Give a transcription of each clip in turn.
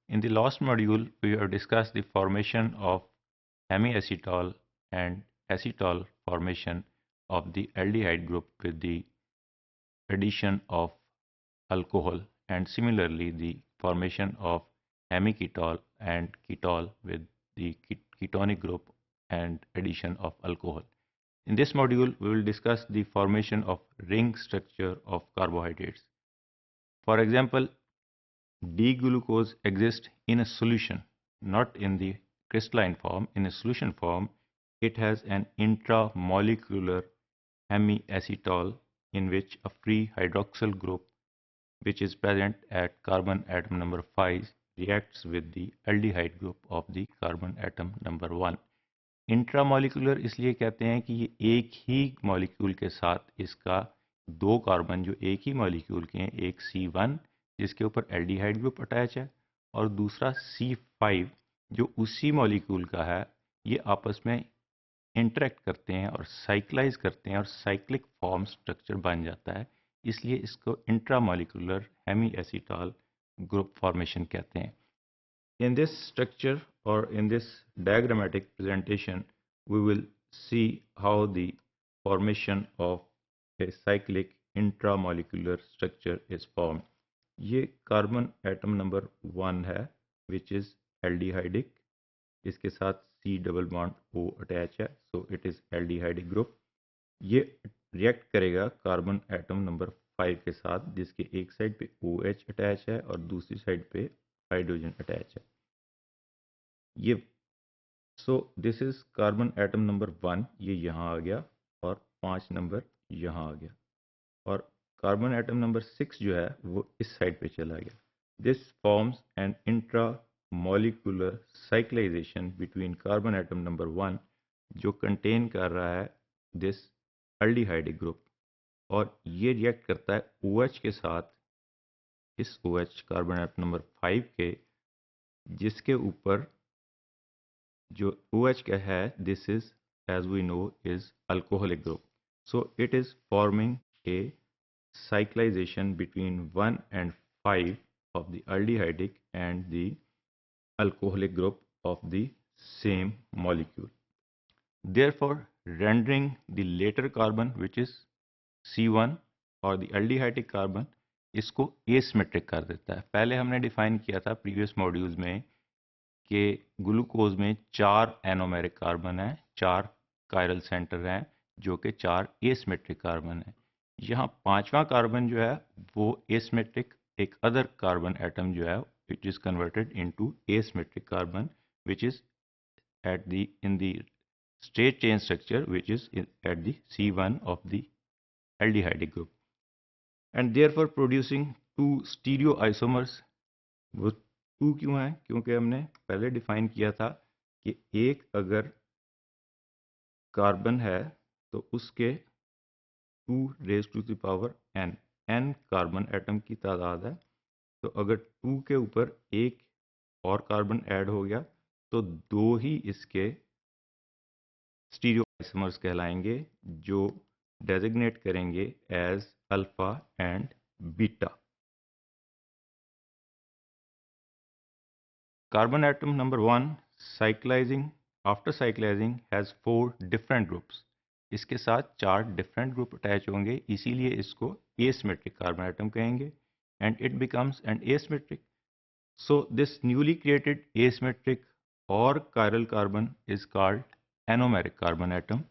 In the last module, we have discussed the formation of hemiacetal and acetal formation of the aldehyde group with the addition of alcohol, and similarly the formation of hemiketol and ketol with the ketonic group and addition of alcohol. In this module, we will discuss the formation of ring structure of carbohydrates. For example, D-glucose exists in a solution, not in the crystalline form. In a solution form, it has an intramolecular hemiacetal in which a free hydroxyl group which is present at carbon atom number 5 reacts with the aldehyde group of the carbon atom number 1. Intramolecular इसलिए कहते हैं कि ये एक ही molecule के साथ इसका दो कार्बन जो एक ही मॉलिक्यूल के हैं, एक C1 जिसके ऊपर एल्डिहाइड ग्रुप अटैच है और दूसरा C5 जो उसी मॉलिक्यूल का है, ये आपस में इंटरेक्ट करते हैं और साइक्लाइज करते हैं और साइक्लिक फॉर्म स्ट्रक्चर बन जाता है, इसलिए इसको इंट्रामॉलिक्यूलर हेमीएसीटॉल ग्रुप फॉर्मेशन कहते हैं. In this structure or in this diagrammatic presentation, we will see how the formation of a cyclic intramolecular structure is formed. ये कार्बन एटम नंबर 1 है which is aldehydic. इसके साथ C double bond O attach है, so it is aldehydic group. ये react करेगा carbon atom number 5 के साथ जिसके एक साइड पे OH अटैच है और दूसरी साइड पे हाइड्रोजन अटैच है. ये so this is carbon atom number 1, ये यहाँ आ गया और 5 नंबर यहाँ आ गया और कार्बन एटम नंबर 6 जो है वो इस साइड पे चला गया. This forms an intra molecular cyclisation between carbon atom number 1 जो कंटेन कर रहा है दिस एल्डिहाइडिक ग्रुप और ये रिएक्ट करता है OH के साथ, इस OH कार्बन एटम नंबर 5 के जिसके ऊपर जो OH का है, this is as we know is alcoholic group. So it is forming a cyclization between 1 and 5 of the aldehydic and the alcoholic group of the same molecule. Therefore, rendering the later carbon which is C1 और the aldehydic carbon इसको asymmetric कर देता है. पहले हमने define किया था previous modules में कि ग्लूकोज में 4 एनोमेरिक कार्बन हैं, 4 कायरल सेंटर हैं जो कि 4 एसिमेट्रिक कार्बन हैं. यहाँ पांचवा कार्बन जो है वो एसिमेट्रिक एक अदर कार्बन एटम जो है which is converted into asymmetric carbon which is at the in the straight chain structure which is at the C1 of the aldehydic group and therefore producing two stereoisomers. वो to क्यों है? क्योंकि हमने पहले define किया था कि एक अगर कार्बन है तो उसके 2 raise to the power n carbon atom की तादाद है. तो अगर 2 के ऊपर एक और कार्बन ऐड हो गया तो दो ही इसके स्टीरियो आइसोमर्स कहलाएंगे जो डेजिग्नेट करेंगे as alpha and beta. Carbon atom number 1 cyclizing after cyclizing has 4 different groups. इसके साथ 4 different group अटैच होंगे, इसीलिए इसको asymmetric carbon atom कहेंगे and it becomes an asymmetric. So this newly created asymmetric or chiral carbon is called anomeric carbon atom.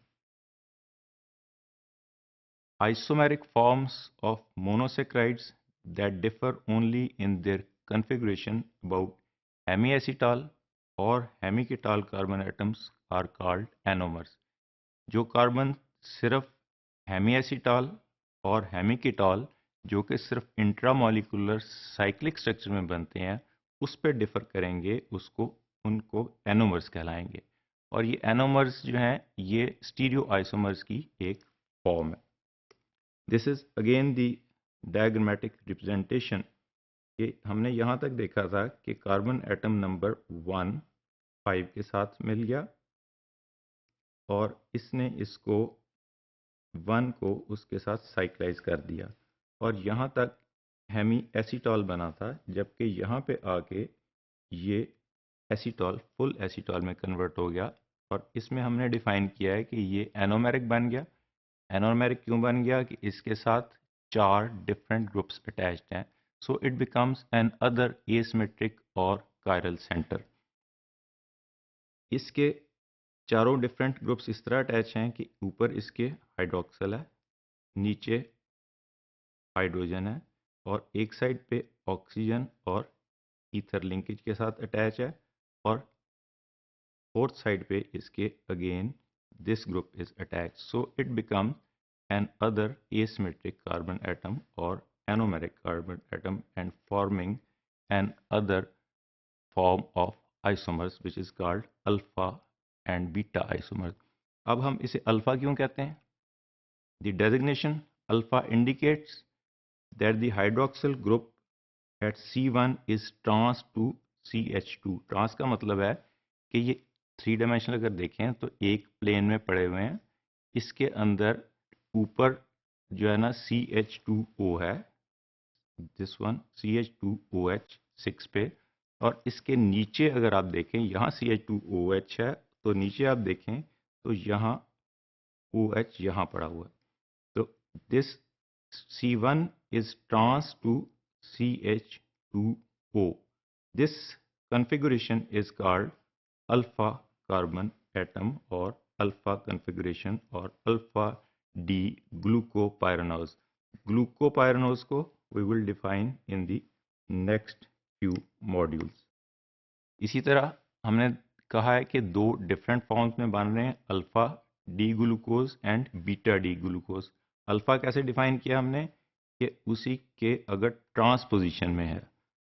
Isomeric forms of monosaccharides that differ only in their configuration about hemiacetal और hemiketal carbon atoms are called anomers. जो carbon सिर्फ hemiacetal और हेमिकेटाल जो कि सिर्फ intramolecular cyclic structure में बनते हैं उस पर डिफर करेंगे, उसको उनको एनोमर्स कहलाएंगे. और ये एनोमर्स जो हैं ये स्टीरियो आइसोमर्स की एक फॉर्म है. This is again the diagrammatic representation कि हमने यहाँ तक देखा था कि कार्बन एटम नंबर 1 5 के साथ मिल गया और इसने इसको 1 को उसके साथ साइक्लाइज कर दिया और यहाँ तक हेमी एसीटॉल बना था, जबकि यहाँ पे आके ये एसीटॉल फुल एसीटॉल में कन्वर्ट हो गया और इसमें हमने डिफाइन किया है कि ये एनोमेरिक बन गया। एनोमेरिक क्यों बन गया कि इसके साथ 4 डिफरेंट ग्रुप्स अटैच्ड हैं, so it becomes N other asymmetric और कायरल सेंटर। इसके चारों डिफरेंट ग्रुप्स इस तरह अटैच हैं कि ऊपर इसके हाइड्रोक्सिल है, नीचे हाइड्रोजन है और एक साइड पे ऑक्सीजन और ईथर लिंकेज के साथ अटैच है और फोर्थ साइड पे इसके again this group is attach, so it become an other asymmetric carbon atom or anomeric carbon atom and forming an other form of isomers which is called alpha and beta isomers. अब हम इसे alpha क्यों कहते हैं? The designation alpha indicates that the hydroxyl group at C1 is trans to CH2. Trans का मतलब है कि ये 3 डायमेंशनल अगर देखें तो एक प्लेन में पड़े हुए हैं, इसके अंदर ऊपर जो है ना CH2O है, दिस वन CH2OH 6 पे, और इसके नीचे अगर आप देखें यहाँ CH2OH है तो नीचे आप देखें तो यहाँ OH यहाँ पड़ा हुआ है, तो this C1 is trans to CH2O. This configuration is called alpha carbon atom or alpha configuration or alpha D glucopyranose. Glucopyranose को we will define in the next few modules. इसी तरह हमने कहा है कि 2 डिफरेंट फॉर्म्स में बन रहे हैं, alpha D glucose and beta D glucose. Alpha कैसे डिफाइन किया हमने कि उसी के अगर ट्रांसपोजिशन में है,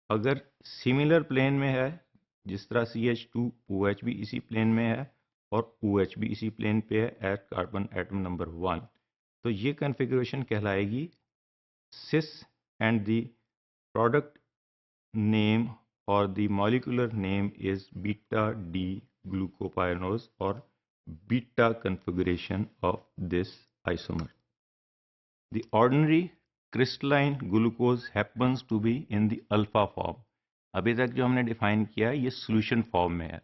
अगर सिमिलर प्लेन में है, जिस तरह CH2OH भी इसी प्लेन में है और OH भी इसी प्लेन पे है एट कार्बन एटम नंबर 1, तो ये कन्फिगरेशन कहलाएगी cis and the product name or the molecular name is beta D glucopyranose or beta configuration of this isomer. The ordinary crystalline glucose happens to be in the alpha form. अभी तक जो हमने define किया है ये solution form में है,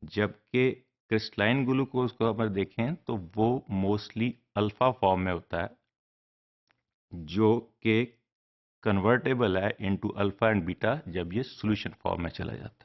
जबकि क्रिस्टलाइन ग्लूकोज को अगर देखें तो वो मोस्टली अल्फा फॉर्म में होता है, जो कि कन्वर्टेबल है इनटू अल्फा एंड बीटा जब ये सॉल्यूशन फॉर्म में चला जाता है।